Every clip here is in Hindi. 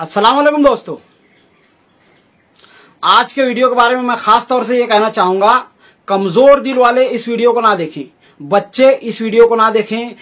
अस्सलाम वालेकुम दोस्तों, आज के वीडियो के बारे में मैं खास तौर से ये कहना चाहूंगा, कमजोर दिल वाले इस वीडियो को ना देखें, बच्चे इस वीडियो को ना देखें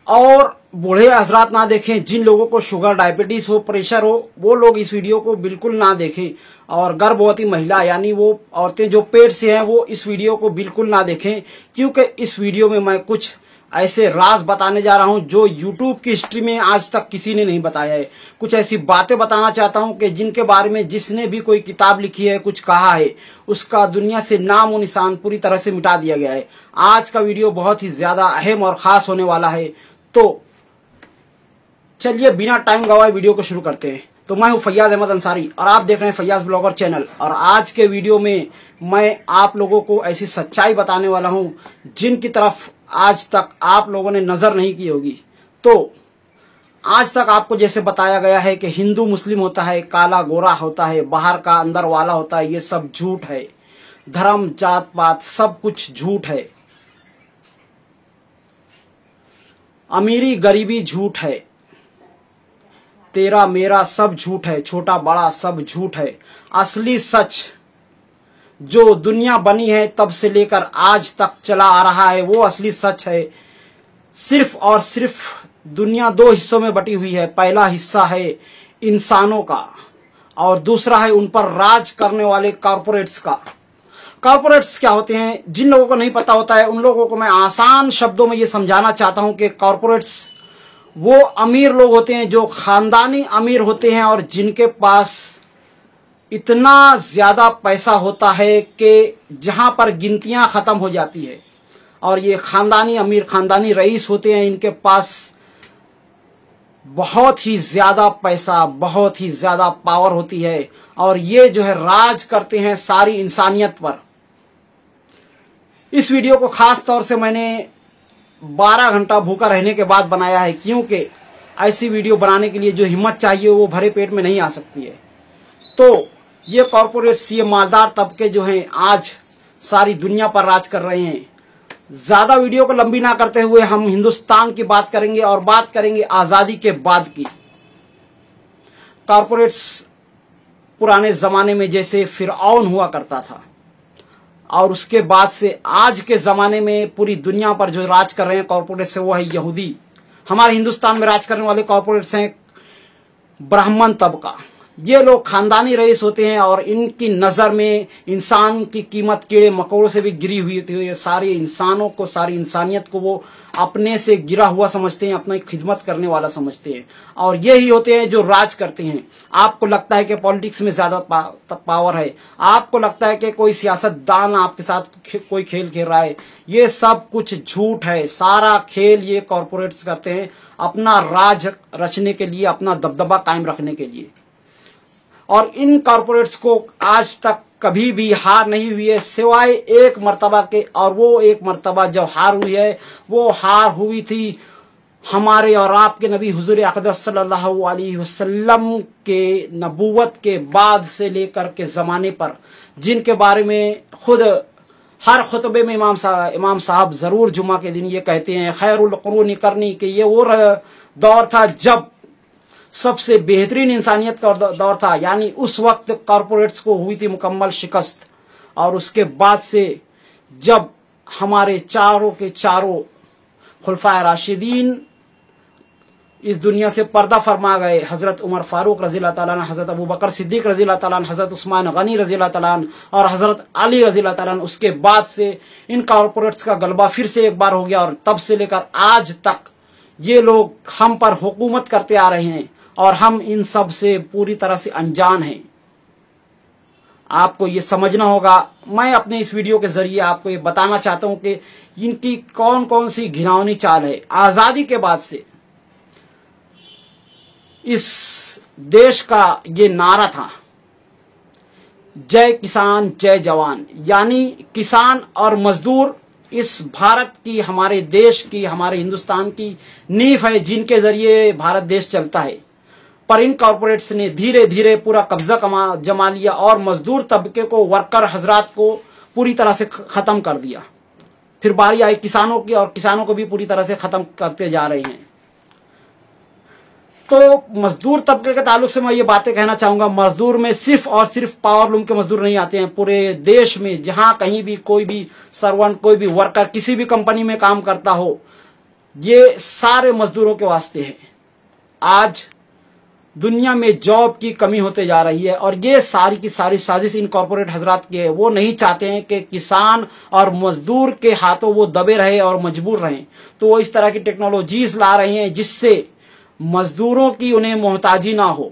और बूढ़े हजरात ना देखें। जिन लोगों को शुगर, डायबिटीज हो, प्रेशर हो, वो लोग इस वीडियो को बिल्कुल ना देखें। और गर्भवती महिला यानी वो औरतें जो पेट से हैं वो इस वीडियो को बिल्कुल ना देखें, क्योंकि इस वीडियो में मैं कुछ ऐसे राज बताने जा रहा हूं जो YouTube की हिस्ट्री में आज तक किसी ने नहीं बताया है। कुछ ऐसी बातें बताना चाहता हूं कि जिनके बारे में जिसने भी कोई किताब लिखी है, कुछ कहा है, उसका दुनिया से नाम और निशान पूरी तरह से मिटा दिया गया है। आज का वीडियो बहुत ही ज्यादा अहम और खास होने वाला है, तो चलिए बिना टाइम गवाए वीडियो को शुरू करते हैं। तो मैं हूं फैयाज अहमद अंसारी और आप देख रहे हैं फैयाज ब्लॉगर चैनल। और आज के वीडियो में मैं आप लोगों को ऐसी सच्चाई बताने वाला हूं जिनकी तरफ आज तक आप लोगों ने नजर नहीं की होगी। तो आज तक आपको जैसे बताया गया है कि हिंदू मुस्लिम होता है, काला गोरा होता है, बाहर का अंदर वाला होता है, ये सब झूठ है। धर्म, जात पात सब कुछ झूठ है। अमीरी गरीबी झूठ है, तेरा मेरा सब झूठ है, छोटा बड़ा सब झूठ है। असली सच जो दुनिया बनी है तब से लेकर आज तक चला आ रहा है, वो असली सच है। सिर्फ और सिर्फ दुनिया दो हिस्सों में बटी हुई है। पहला हिस्सा है इंसानों का और दूसरा है उन पर राज करने वाले कॉर्पोरेट्स का। कॉर्पोरेट्स क्या होते हैं, जिन लोगों को नहीं पता होता है उन लोगों को मैं आसान शब्दों में ये समझाना चाहता हूं कि कॉर्पोरेट्स वो अमीर लोग होते हैं जो खानदानी अमीर होते हैं और जिनके पास इतना ज्यादा पैसा होता है कि जहां पर गिनतियां खत्म हो जाती है। और ये खानदानी अमीर, खानदानी रईस होते हैं, इनके पास बहुत ही ज्यादा पैसा, बहुत ही ज्यादा पावर होती है और ये जो है राज करते हैं सारी इंसानियत पर। इस वीडियो को खास तौर से मैंने 12 घंटा भूखा रहने के बाद बनाया है, क्योंकि ऐसी वीडियो बनाने के लिए जो हिम्मत चाहिए वो भरे पेट में नहीं आ सकती है। तो ये कॉर्पोरेट्स, ये मालदार तबके जो हैं आज सारी दुनिया पर राज कर रहे हैं। ज्यादा वीडियो को लंबी ना करते हुए हम हिंदुस्तान की बात करेंगे और बात करेंगे आजादी के बाद की। कॉर्पोरेट्स पुराने जमाने में जैसे फिरऔन हुआ करता था और उसके बाद से आज के जमाने में पूरी दुनिया पर जो राज कर रहे हैं कॉर्पोरेट्स, वो है यहूदी। हमारे हिंदुस्तान में राज करने वाले कॉर्पोरेट्स हैं ब्राह्मण तबका। ये लोग खानदानी रईस होते हैं और इनकी नजर में इंसान की कीमत कीड़े मकोड़ों से भी गिरी हुई थी। ये सारे इंसानों को, सारी इंसानियत को वो अपने से गिरा हुआ समझते हैं, अपनी खिदमत करने वाला समझते हैं और यही होते हैं जो राज करते हैं। आपको लगता है कि पॉलिटिक्स में ज्यादा पावर है, आपको लगता है कि कोई सियासतदान आपके साथ कोई खेल खेल रहा है, ये सब कुछ झूठ है। सारा खेल ये कॉर्पोरेट्स करते हैं अपना राज रचने के लिए, अपना दबदबा कायम रखने के लिए। और इन कॉर्पोरेट्स को आज तक कभी भी हार नहीं हुई है सिवाय एक मर्तबा के, और वो एक मर्तबा जब हार हुई है वो हार हुई थी हमारे और आपके नबी हुजूर अक़दस सल्लल्लाहु अलैहि वसल्लम के नबूवत के बाद से लेकर के जमाने पर, जिनके बारे में खुद हर खुतबे में इमाम साहब जरूर जुमा के दिन ये कहते हैं, खैरुल कुरूनी करनी, कि ये वो दौर था जब सबसे बेहतरीन इंसानियत का दौर था। यानी उस वक्त कॉर्पोरेट्स को हुई थी मुकम्मल शिकस्त। और उसके बाद से जब हमारे चारों के चारों खुलफाए राशिदीन इस दुनिया से पर्दा फरमा गए, हजरत उमर फारूक रज़ी अल्लाह ताला अन्हु, हजरत अबू बकर सिद्दीक रज़ी अल्लाह ताला अन्हु, हजरत उस्मान गनी रज़ी अल्लाह ताला अन्हु और हजरत अली रज़ी अल्लाह ताला अन्हु, उसके बाद से इन कॉर्पोरेट्स का गलबा फिर से एक बार हो गया और तब से लेकर आज तक ये लोग हम पर हुकूमत करते आ रहे हैं और हम इन सब से पूरी तरह से अनजान हैं। आपको ये समझना होगा। मैं अपने इस वीडियो के जरिए आपको ये बताना चाहता हूं कि इनकी कौन कौन सी घिनौनी चाल है। आजादी के बाद से इस देश का ये नारा था, जय किसान जय जवान, यानी किसान और मजदूर इस भारत की, हमारे देश की, हमारे हिंदुस्तान की नींव है, जिनके जरिए भारत देश चलता है। पर इन कॉर्पोरेट्स ने धीरे धीरे पूरा कब्जा जमा लिया और मजदूर तबके को, वर्कर हजरात को पूरी तरह से खत्म कर दिया। फिर बारी आई किसानों की और किसानों को भी पूरी तरह से खत्म करते जा रहे हैं। तो मजदूर तबके के ताल्लुक से मैं ये बातें कहना चाहूंगा, मजदूर में सिर्फ और सिर्फ पावर लूम के मजदूर नहीं आते हैं। पूरे देश में जहां कहीं भी कोई भी सर्वेंट, कोई भी वर्कर किसी भी कंपनी में काम करता हो, ये सारे मजदूरों के वास्ते है। आज दुनिया में जॉब की कमी होते जा रही है और ये सारी की सारी साजिश इन कॉर्पोरेट हजरात की है। वो नहीं चाहते हैं कि किसान और मजदूर के हाथों वो दबे रहे और मजबूर रहें, तो वो इस तरह की टेक्नोलॉजीज ला रहे हैं जिससे मजदूरों की उन्हें मोहताजी ना हो।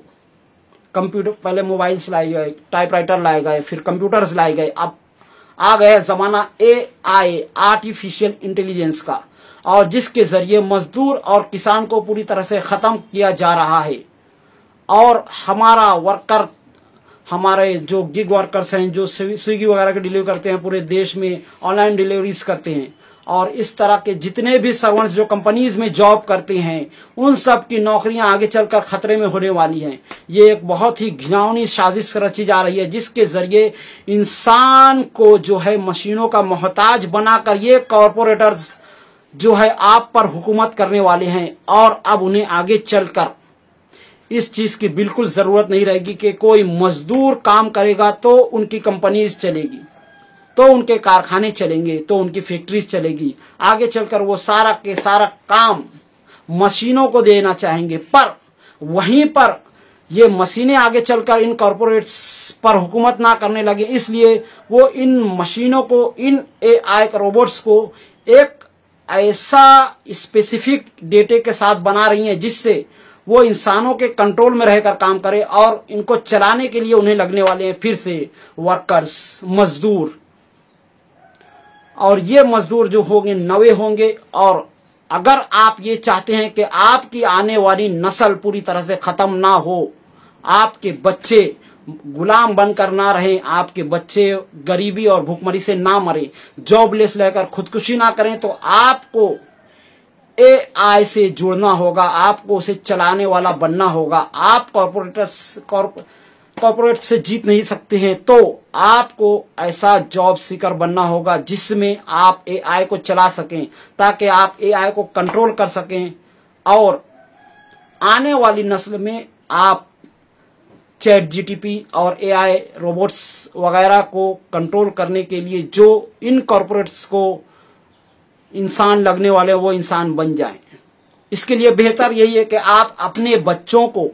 कंप्यूटर, पहले मोबाइल्स लाए गए, टाइपराइटर लाए गए, फिर कंप्यूटर्स लाए गए, अब आ गया जमाना AI, आर्टिफिशियल इंटेलिजेंस का, और जिसके जरिए मजदूर और किसान को पूरी तरह से खत्म किया जा रहा है। और हमारा वर्कर, हमारे जो गिग वर्कर्स हैं, जो स्विगी वगैरह की डिलीवरी करते हैं, पूरे देश में ऑनलाइन डिलीवरीज करते हैं, और इस तरह के जितने भी सर्वेंट्स जो कंपनीज में जॉब करते हैं, उन सब की नौकरियां आगे चलकर खतरे में होने वाली हैं। ये एक बहुत ही घिनौनी साजिश रची जा रही है जिसके जरिए इंसान को जो है मशीनों का मोहताज बनाकर ये कॉरपोरेटर्स जो है आप पर हुकूमत करने वाले हैं। और अब उन्हें आगे चलकर इस चीज की बिल्कुल जरूरत नहीं रहेगी कि कोई मजदूर काम करेगा तो उनकी कंपनीज चलेगी, तो उनके कारखाने चलेंगे, तो उनकी फैक्ट्रीज चलेगी। आगे चलकर वो सारा के सारा काम मशीनों को देना चाहेंगे, पर वहीं पर ये मशीनें आगे चलकर इन कॉरपोरेट्स पर हुकूमत ना करने लगे, इसलिए वो इन मशीनों को, इन AI रोबोट्स को एक ऐसा स्पेसिफिक डेटे के साथ बना रही हैं जिससे वो इंसानों के कंट्रोल में रहकर काम करे, और इनको चलाने के लिए उन्हें लगने वाले हैं फिर से वर्कर्स, मजदूर। और ये मजदूर जो होंगे नवे होंगे। और अगर आप ये चाहते हैं कि आपकी आने वाली नस्ल पूरी तरह से खत्म ना हो, आपके बच्चे गुलाम बनकर ना रहें, आपके बच्चे गरीबी और भूखमरी से ना मरे, जॉबलेस रहकर खुदकुशी ना करें, तो आपको AI से जुड़ना होगा, आपको उसे चलाने वाला बनना होगा। आप कॉर्पोरेट से जीत नहीं सकते हैं, तो आपको ऐसा जॉब सीकर बनना होगा जिसमें आप AI को चला सकें, ताकि आप AI को कंट्रोल कर सकें। और आने वाली नस्ल में आप ChatGPT और AI रोबोट्स वगैरह को कंट्रोल करने के लिए जो इन कॉर्पोरेट्स को इंसान लगने वाले वो इंसान बन जाएं। इसके लिए बेहतर यही है कि आप अपने बच्चों को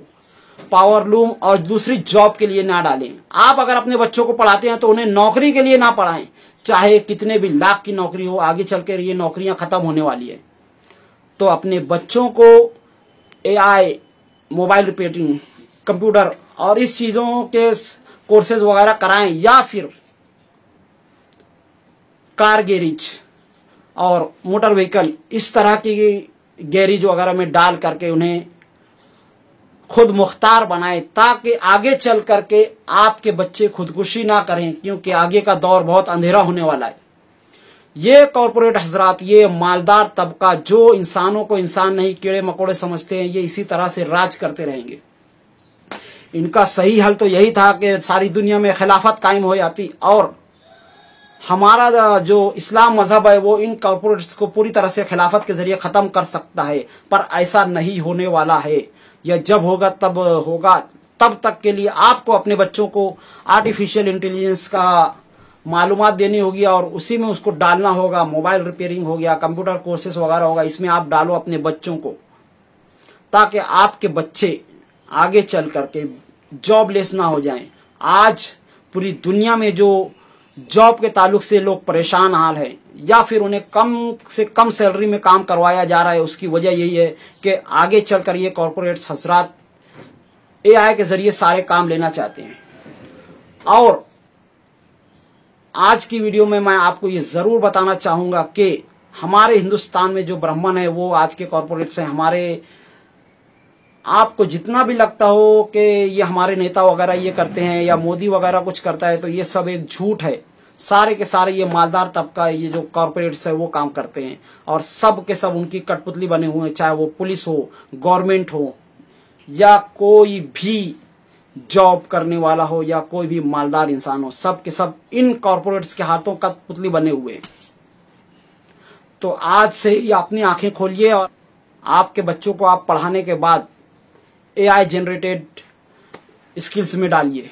पावर लूम और दूसरी जॉब के लिए ना डालें। आप अगर अपने बच्चों को पढ़ाते हैं तो उन्हें नौकरी के लिए ना पढ़ाएं, चाहे कितने भी लाख की नौकरी हो। आगे चलकर ये नौकरियां खत्म होने वाली है। तो अपने बच्चों को AI, मोबाइल रिपेयरिंग, कंप्यूटर और इस चीजों के कोर्सेज वगैरह कराएं, या फिर कार गैरेज और मोटर व्हीकल इस तरह की गैरेज वगैरह में डाल करके उन्हें खुद मुख्तार बनाएं, ताकि आगे चल करके आपके बच्चे खुदकुशी ना करें, क्योंकि आगे का दौर बहुत अंधेरा होने वाला है। ये कॉर्पोरेट हजरात, ये मालदार तबका जो इंसानों को इंसान नहीं कीड़े मकोड़े समझते हैं, ये इसी तरह से राज करते रहेंगे। इनका सही हल तो यही था कि सारी दुनिया में खिलाफत कायम हो जाती और हमारा जो इस्लाम मजहब है वो इन कॉर्पोरेट्स को पूरी तरह से खिलाफत के जरिए खत्म कर सकता है, पर ऐसा नहीं होने वाला है। यह जब होगा तब होगा। तब तक के लिए आपको अपने बच्चों को आर्टिफिशियल इंटेलिजेंस का मालूमात देनी होगी और उसी में उसको डालना होगा। मोबाइल रिपेयरिंग हो गया, कंप्यूटर कोर्सेस वगैरह होगा, इसमें आप डालो अपने बच्चों को, ताकि आपके बच्चे आगे चल करके जॉबलेस ना हो जाएं। आज पूरी दुनिया में जो जॉब के ताल्लुक से लोग परेशान हाल है, या फिर उन्हें कम से कम सैलरी में काम करवाया जा रहा है, उसकी वजह यही है कि आगे चलकर ये कॉर्पोरेट्स हजरात AI के जरिए सारे काम लेना चाहते हैं। और आज की वीडियो में मैं आपको ये जरूर बताना चाहूंगा कि हमारे हिंदुस्तान में जो ब्राह्मण है वो आज के कॉर्पोरेट्स हैं। हमारे, आपको जितना भी लगता हो कि ये हमारे नेता वगैरह ये करते हैं या मोदी वगैरह कुछ करता है, तो ये सब एक झूठ है। सारे के सारे ये मालदार तबका, ये जो कॉर्पोरेट्स है वो काम करते हैं और सब के सब उनकी कठपुतली बने हुए हैं, चाहे वो पुलिस हो, गवर्नमेंट हो, या कोई भी जॉब करने वाला हो, या कोई भी मालदार इंसान हो, सब के सब इन कॉर्पोरेट्स के हाथों कठपुतली बने हुए हैं। तो आज से ही अपनी आंखें खोलिए और आपके बच्चों को आप पढ़ाने के बाद AI जनरेटेड स्किल्स में डालिए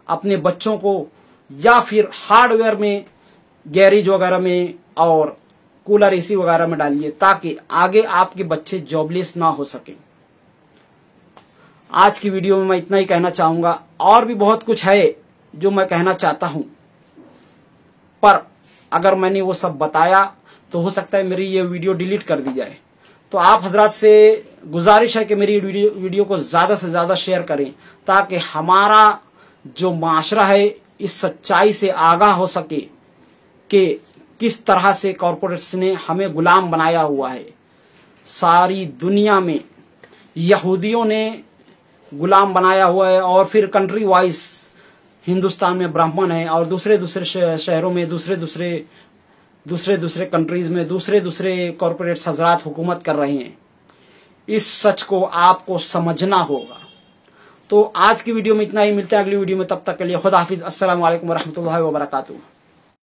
अपने बच्चों को, या फिर हार्डवेयर में, गैरेज वगैरह में और कूलर AC वगैरह में डालिए, ताकि आगे आपके बच्चे जॉबलेस ना हो सके। आज की वीडियो में मैं इतना ही कहना चाहूंगा। और भी बहुत कुछ है जो मैं कहना चाहता हूं, पर अगर मैंने वो सब बताया तो हो सकता है मेरी ये वीडियो डिलीट कर दी जाए। तो आप हजरात से गुजारिश है कि मेरी वीडियो को ज्यादा से ज्यादा शेयर करें, ताकि हमारा जो माशरा है इस सच्चाई से आगाह हो सके कि किस तरह से कॉरपोरेट्स ने हमें गुलाम बनाया हुआ है। सारी दुनिया में यहूदियों ने गुलाम बनाया हुआ है, और फिर कंट्री वाइज हिंदुस्तान में ब्राह्मण है, और दूसरे दूसरे शहरों में दूसरे दूसरे कंट्रीज में दूसरे कॉरपोरेट्स हजरात हुकूमत कर रहे हैं। इस सच को आपको समझना होगा। तो आज की वीडियो में इतना ही, मिलते हैं अगली वीडियो में, तब तक के लिए खुदा हाफिज। अस्सलाम वालेकुम वरहमतुल्लाहि वबरकातुहू।